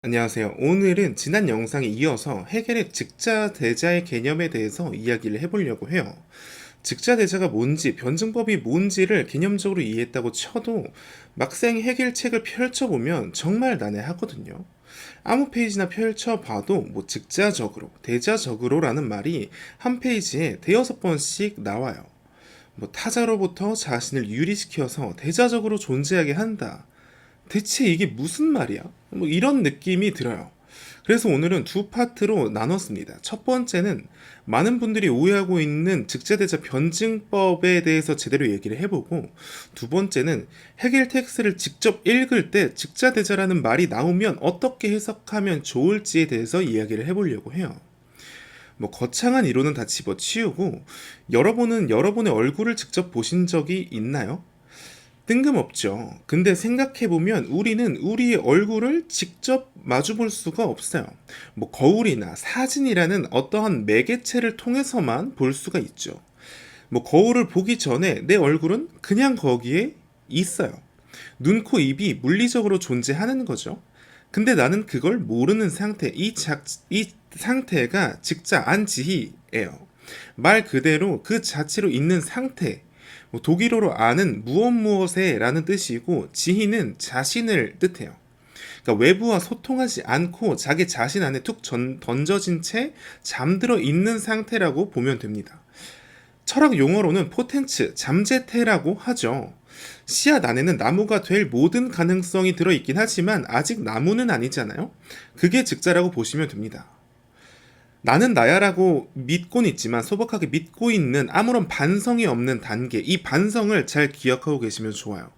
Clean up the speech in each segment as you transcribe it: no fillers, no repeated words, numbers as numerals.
안녕하세요. 오늘은 지난 영상에 이어서 해겔의 직자대자의 개념에 대해서 이야기를 해보려고 해요. 직자대자가 뭔지, 변증법이 뭔지를 개념적으로 이해했다고 쳐도 막상 해겔책을 펼쳐보면 정말 난해하거든요. 아무 페이지나 펼쳐봐도 직자적으로, 대자적으로라는 말이 한 페이지에 대여섯 번씩 나와요. 타자로부터 자신을 유리시켜서 대자적으로 존재하게 한다. 대체 이게 무슨 말이야? 이런 느낌이 들어요. 그래서 오늘은 두 파트로 나눴습니다. 첫 번째는 많은 분들이 오해하고 있는 직자대자 변증법에 대해서 제대로 얘기를 해보고, 두 번째는 해겔 텍스트를 직접 읽을 때 직자대자라는 말이 나오면 어떻게 해석하면 좋을지에 대해서 이야기를 해보려고 해요. 거창한 이론은 다 집어치우고, 여러분은 여러분의 얼굴을 직접 보신 적이 있나요? 뜬금없죠. 근데 생각해보면 우리는 우리의 얼굴을 직접 마주볼 수가 없어요. 거울이나 사진이라는 어떠한 매개체를 통해서만 볼 수가 있죠. 거울을 보기 전에 내 얼굴은 그냥 거기에 있어요. 눈, 코, 입이 물리적으로 존재하는 거죠. 근데 나는 그걸 모르는 상태, 이 상태가 직자 안지희예요. 말 그대로 그 자체로 있는 상태, 독일어로 아는 무엇에 라는 뜻이고, 지희는 자신을 뜻해요. 그러니까 외부와 소통하지 않고 자기 자신 안에 툭 던져진 채 잠들어 있는 상태라고 보면 됩니다. 철학 용어로는 포텐츠, 잠재태라고 하죠. 씨앗 안에는 나무가 될 모든 가능성이 들어있긴 하지만 아직 나무는 아니잖아요. 그게 직자라고 보시면 됩니다. 나는 나야라고 믿고는 있지만 소박하게 믿고 있는 아무런 반성이 없는 단계, 이 반성을 잘 기억하고 계시면 좋아요.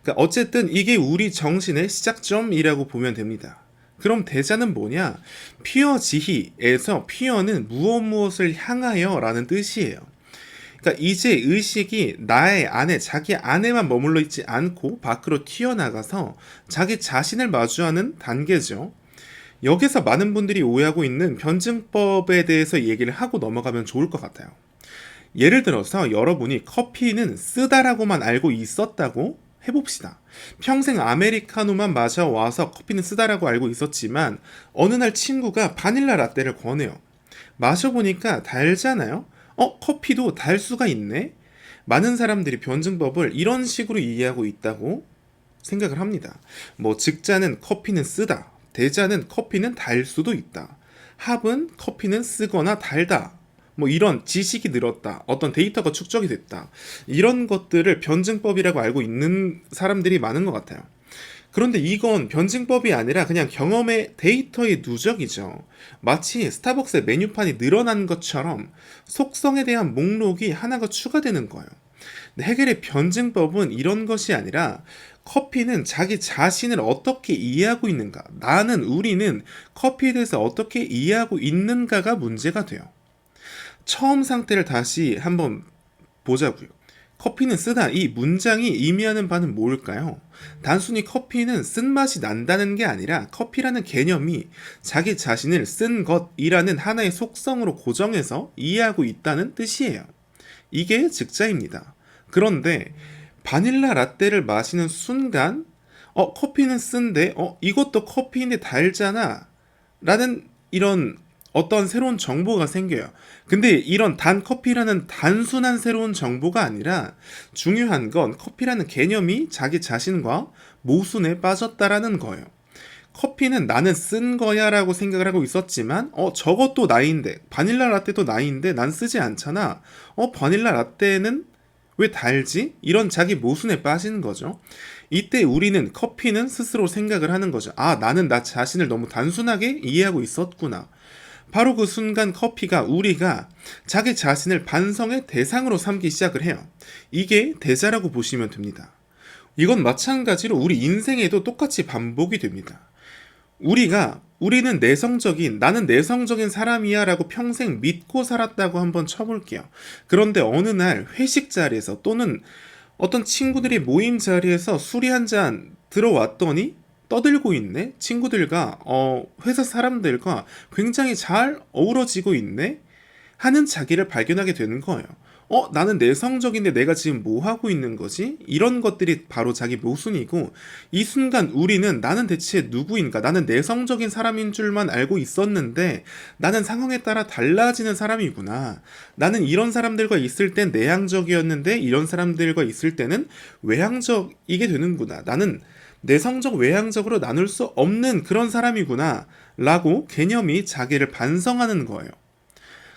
그러니까 어쨌든 이게 우리 정신의 시작점이라고 보면 됩니다. 그럼 대자는 뭐냐? 피어지희에서 피어는 무엇을 향하여 라는 뜻이에요. 그러니까 이제 의식이 나의 안에, 자기 안에만 머물러 있지 않고 밖으로 튀어나가서 자기 자신을 마주하는 단계죠. 여기서 많은 분들이 오해하고 있는 변증법에 대해서 얘기를 하고 넘어가면 좋을 것 같아요. 예를 들어서 여러분이 커피는 쓰다라고만 알고 있었다고 해봅시다. 평생 아메리카노만 마셔와서 커피는 쓰다라고 알고 있었지만 어느 날 친구가 바닐라 라떼를 권해요. 마셔보니까 달잖아요? 커피도 달 수가 있네? 많은 사람들이 변증법을 이런 식으로 이해하고 있다고 생각을 합니다. 직자는 커피는 쓰다, 대자는 커피는 달 수도 있다, 합은 커피는 쓰거나 달다, 이런 지식이 늘었다, 어떤 데이터가 축적이 됐다, 이런 것들을 변증법이라고 알고 있는 사람들이 많은 것 같아요. 그런데 이건 변증법이 아니라 그냥 경험의 데이터의 누적이죠. 마치 스타벅스의 메뉴판이 늘어난 것처럼 속성에 대한 목록이 하나가 추가되는 거예요. 해겔의 변증법은 이런 것이 아니라 커피는 자기 자신을 어떻게 이해하고 있는가, 우리는 커피에 대해서 어떻게 이해하고 있는가가 문제가 돼요. 처음 상태를 다시 한번 보자고요. 커피는 쓰다, 이 문장이 의미하는 바는 뭘까요? 단순히 커피는 쓴맛이 난다는 게 아니라 커피라는 개념이 자기 자신을 쓴 것이라는 하나의 속성으로 고정해서 이해하고 있다는 뜻이에요. 이게 직자입니다. 그런데 바닐라 라떼를 마시는 순간 커피는 쓴데 이것도 커피인데 달잖아 라는 이런 어떤 새로운 정보가 생겨요. 근데 이런 단 커피라는 단순한 새로운 정보가 아니라 중요한 건 커피라는 개념이 자기 자신과 모순에 빠졌다라는 거예요. 커피는 나는 쓴 거야 라고 생각을 하고 있었지만 저것도 나인데, 바닐라 라떼도 나인데 난 쓰지 않잖아. 바닐라 라떼는 왜 달지? 이런 자기 모순에 빠지는 거죠. 이때 우리는 커피는 스스로 생각을 하는 거죠. 나는 나 자신을 너무 단순하게 이해하고 있었구나. 바로 그 순간 커피가 우리가 자기 자신을 반성의 대상으로 삼기 시작을 해요. 이게 대자라고 보시면 됩니다. 이건 마찬가지로 우리 인생에도 똑같이 반복이 됩니다. 나는 내성적인 사람이야 라고 평생 믿고 살았다고 한번 쳐볼게요. 그런데 어느 날 회식 자리에서 또는 어떤 친구들이 모임 자리에서 술이 한 잔 들어왔더니 떠들고 있네? 친구들과, 회사 사람들과 굉장히 잘 어우러지고 있네? 하는 자기를 발견하게 되는 거예요. 나는 내성적인데 내가 지금 뭐 하고 있는 거지? 이런 것들이 바로 자기 모순이고, 이 순간 우리는 나는 대체 누구인가? 나는 내성적인 사람인 줄만 알고 있었는데 나는 상황에 따라 달라지는 사람이구나. 나는 이런 사람들과 있을 땐 내향적이었는데 이런 사람들과 있을 때는 외향적이게 되는구나. 나는 내성적 외향적으로 나눌 수 없는 그런 사람이구나 라고 개념이 자기를 반성하는 거예요.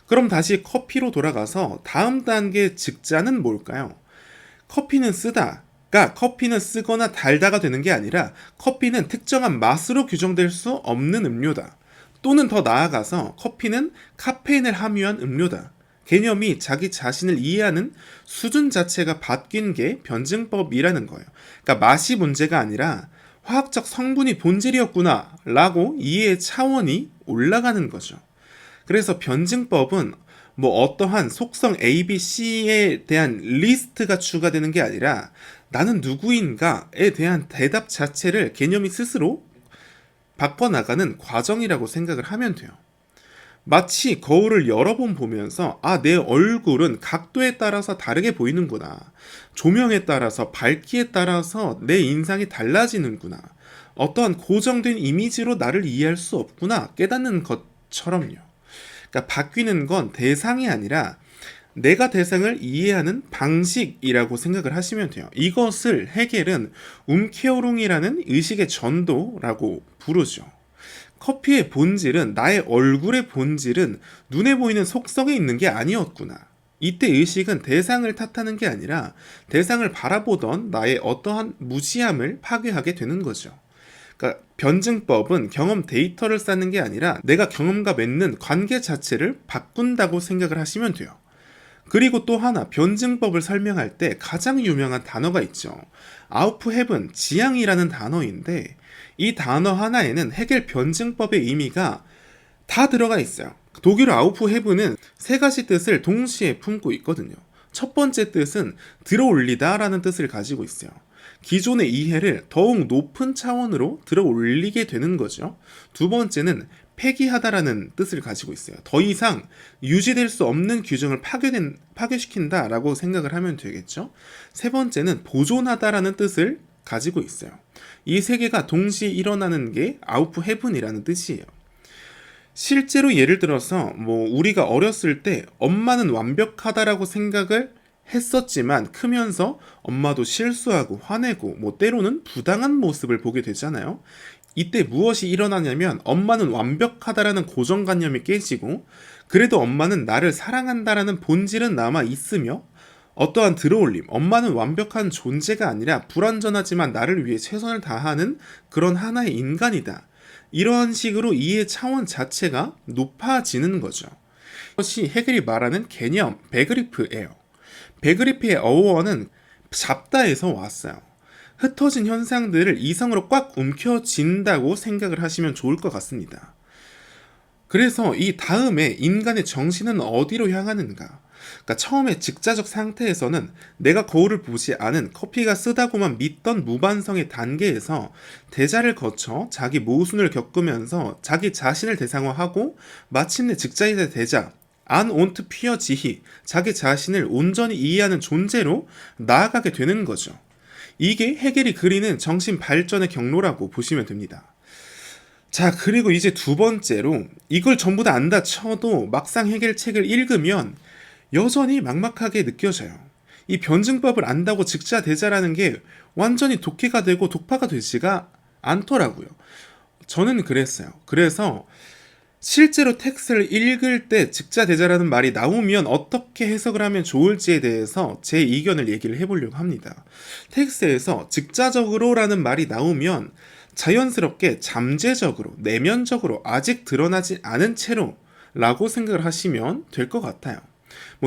그럼 다시 커피로 돌아가서 다음 단계 직자는 뭘까요? 커피는 쓰다가 커피는 쓰거나 달다가 되는 게 아니라 커피는 특정한 맛으로 규정될 수 없는 음료다. 또는 더 나아가서 커피는 카페인을 함유한 음료다. 개념이 자기 자신을 이해하는 수준 자체가 바뀐 게 변증법이라는 거예요. 그러니까 맛이 문제가 아니라 화학적 성분이 본질이었구나 라고 이해의 차원이 올라가는 거죠. 그래서 변증법은 뭐 어떠한 속성 A, B, C에 대한 리스트가 추가되는 게 아니라 나는 누구인가에 대한 대답 자체를 개념이 스스로 바꿔나가는 과정이라고 생각을 하면 돼요. 마치 거울을 여러 번 보면서 내 얼굴은 각도에 따라서 다르게 보이는구나. 조명에 따라서 밝기에 따라서 내 인상이 달라지는구나. 어떠한 고정된 이미지로 나를 이해할 수 없구나 깨닫는 것처럼요. 그러니까 바뀌는 건 대상이 아니라 내가 대상을 이해하는 방식이라고 생각을 하시면 돼요. 이것을 헤겔은 움케어룽이라는 의식의 전도라고 부르죠. 커피의 본질은, 나의 얼굴의 본질은 눈에 보이는 속성에 있는 게 아니었구나. 이때 의식은 대상을 탓하는 게 아니라 대상을 바라보던 나의 어떠한 무지함을 파괴하게 되는 거죠. 그러니까 변증법은 경험 데이터를 쌓는 게 아니라 내가 경험과 맺는 관계 자체를 바꾼다고 생각을 하시면 돼요. 그리고 또 하나, 변증법을 설명할 때 가장 유명한 단어가 있죠. 아우프헤븐, 지향이라는 단어인데 이 단어 하나에는 헤겔 변증법의 의미가 다 들어가 있어요. 독일어 아우프헤븐은 세 가지 뜻을 동시에 품고 있거든요. 첫 번째 뜻은 들어올리다 라는 뜻을 가지고 있어요. 기존의 이해를 더욱 높은 차원으로 들어 올리게 되는 거죠. 두 번째는 폐기하다라는 뜻을 가지고 있어요. 더 이상 유지될 수 없는 규정을 파괴시킨다라고 생각을 하면 되겠죠. 세 번째는 보존하다라는 뜻을 가지고 있어요. 이 세 개가 동시에 일어나는 게 아우프헤븐이라는 뜻이에요. 실제로 예를 들어서 우리가 어렸을 때 엄마는 완벽하다라고 생각을 했었지만 크면서 엄마도 실수하고 화내고 때로는 부당한 모습을 보게 되잖아요. 이때 무엇이 일어나냐면 엄마는 완벽하다라는 고정관념이 깨지고 그래도 엄마는 나를 사랑한다라는 본질은 남아 있으며 어떠한 들어올림, 엄마는 완벽한 존재가 아니라 불완전하지만 나를 위해 최선을 다하는 그런 하나의 인간이다. 이러한 식으로 이해 차원 자체가 높아지는 거죠. 이것이 헤겔이 말하는 개념, 베그리프예요. 베그리프의 어원은 잡다에서 왔어요. 흩어진 현상들을 이성으로 꽉 움켜쥔다고 생각을 하시면 좋을 것 같습니다. 그래서 이 다음에 인간의 정신은 어디로 향하는가? 그러니까 처음에 직자적 상태에서는 내가 거울을 보지 않은 커피가 쓰다고만 믿던 무반성의 단계에서 대자를 거쳐 자기 모순을 겪으면서 자기 자신을 대상화하고 마침내 직자의 대자, 안 온트 피어 지히, 자기 자신을 온전히 이해하는 존재로 나아가게 되는 거죠. 이게 헤겔이 그리는 정신 발전의 경로라고 보시면 됩니다. 자, 그리고 이제 두 번째로 이걸 전부 다 안다 쳐도 막상 헤겔 책을 읽으면 여전히 막막하게 느껴져요. 이 변증법을 안다고 직자대자라는 게 완전히 독해가 되고 독파가 되지가 않더라고요. 저는 그랬어요. 그래서 실제로 텍스트를 읽을 때 직자대자라는 말이 나오면 어떻게 해석을 하면 좋을지에 대해서 제 의견을 얘기를 해보려고 합니다. 텍스트에서 직자적으로라는 말이 나오면 자연스럽게 잠재적으로, 내면적으로 아직 드러나지 않은 채로 라고 생각을 하시면 될 것 같아요.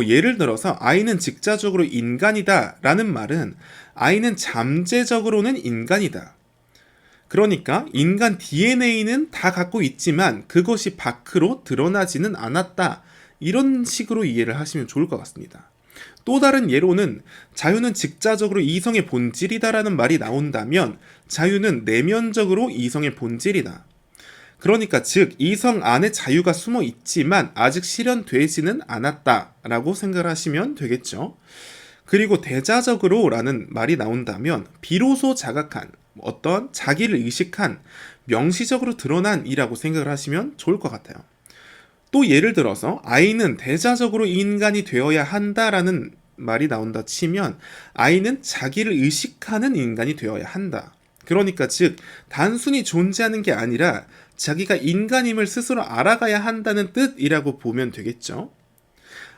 예를 들어서 아이는 직자적으로 인간이다 라는 말은 아이는 잠재적으로는 인간이다. 그러니까 인간 DNA는 다 갖고 있지만 그것이 밖으로 드러나지는 않았다. 이런 식으로 이해를 하시면 좋을 것 같습니다. 또 다른 예로는 자유는 직자적으로 이성의 본질이다라는 말이 나온다면 자유는 내면적으로 이성의 본질이다. 그러니까 즉 이성 안에 자유가 숨어 있지만 아직 실현되지는 않았다라고 생각을 하시면 되겠죠. 그리고 대자적으로라는 말이 나온다면 비로소 자각한 어떤 자기를 의식한 명시적으로 드러난 이라고 생각을 하시면 좋을 것 같아요. 또 예를 들어서 아이는 대자적으로 인간이 되어야 한다라는 말이 나온다 치면 아이는 자기를 의식하는 인간이 되어야 한다. 그러니까 즉 단순히 존재하는 게 아니라 자기가 인간임을 스스로 알아가야 한다는 뜻이라고 보면 되겠죠.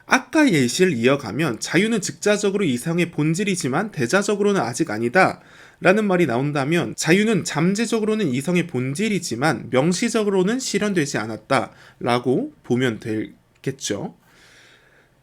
아까 예시를 이어가면 자유는 즉자적으로 이성의 본질이지만 대자적으로는 아직 아니다 라는 말이 나온다면 자유는 잠재적으로는 이성의 본질이지만 명시적으로는 실현되지 않았다 라고 보면 되겠죠.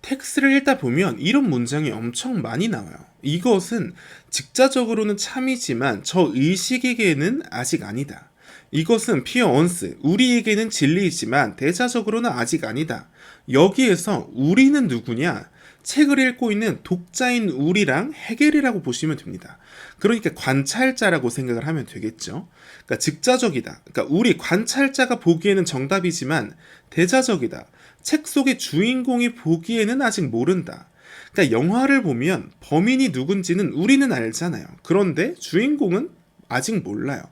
텍스트를 읽다 보면 이런 문장이 엄청 많이 나와요. 이것은 즉자적으로는 참이지만 저 의식에게는 아직 아니다. 이것은 피어 언스, 우리에게는 진리이지만 대자적으로는 아직 아니다. 여기에서 우리는 누구냐? 책을 읽고 있는 독자인 우리랑 헤겔이라고 보시면 됩니다. 그러니까 관찰자라고 생각을 하면 되겠죠. 그러니까 즉자적이다. 그러니까 우리 관찰자가 보기에는 정답이지만 대자적이다. 책 속의 주인공이 보기에는 아직 모른다. 그러니까 영화를 보면 범인이 누군지는 우리는 알잖아요. 그런데 주인공은 아직 몰라요.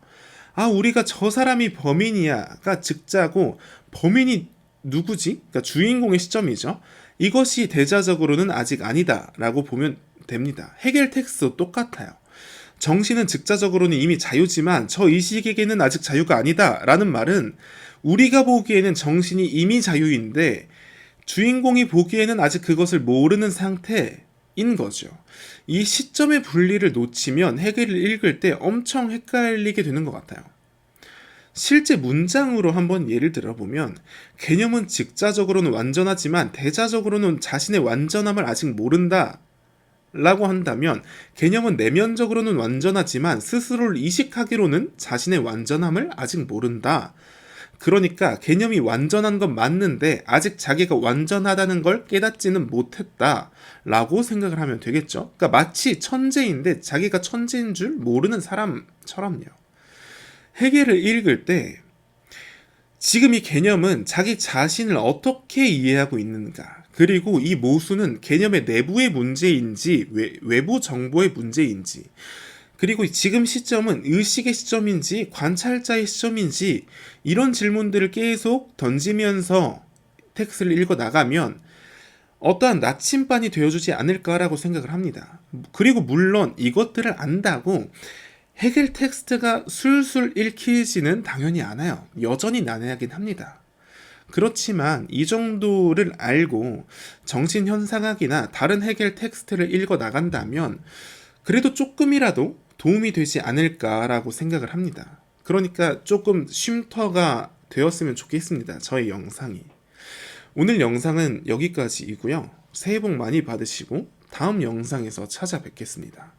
아, 우리가 저 사람이 범인이야가 즉자고 범인이 누구지? 그러니까 주인공의 시점이죠. 이것이 대자적으로는 아직 아니다 라고 보면 됩니다. 헤겔 텍스트도 똑같아요. 정신은 즉자적으로는 이미 자유지만 저 의식에게는 아직 자유가 아니다 라는 말은 우리가 보기에는 정신이 이미 자유인데 주인공이 보기에는 아직 그것을 모르는 상태인 거죠. 이 시점의 분리를 놓치면 헤겔을 읽을 때 엄청 헷갈리게 되는 것 같아요. 실제 문장으로 한번 예를 들어보면 개념은 즉자적으로는 완전하지만 대자적으로는 자신의 완전함을 아직 모른다 라고 한다면 개념은 내면적으로는 완전하지만 스스로를 이식하기로는 자신의 완전함을 아직 모른다. 그러니까 개념이 완전한 건 맞는데 아직 자기가 완전하다는 걸 깨닫지는 못했다 라고 생각을 하면 되겠죠. 그러니까 마치 천재인데 자기가 천재인 줄 모르는 사람처럼요. 헤겔을 읽을 때 지금 이 개념은 자기 자신을 어떻게 이해하고 있는가, 그리고 이 모순은 개념의 내부의 문제인지 외부 정보의 문제인지, 그리고 지금 시점은 의식의 시점인지 관찰자의 시점인지 이런 질문들을 계속 던지면서 텍스트를 읽어 나가면 어떠한 나침반이 되어주지 않을까라고 생각을 합니다. 그리고 물론 이것들을 안다고 헤겔 텍스트가 술술 읽히지는 당연히 않아요. 여전히 난해하긴 합니다. 그렇지만 이 정도를 알고 정신현상학이나 다른 헤겔 텍스트를 읽어 나간다면 그래도 조금이라도 도움이 되지 않을까라고 생각을 합니다. 그러니까 조금 쉼터가 되었으면 좋겠습니다. 저의 영상이. 오늘 영상은 여기까지이고요. 새해 복 많이 받으시고 다음 영상에서 찾아뵙겠습니다.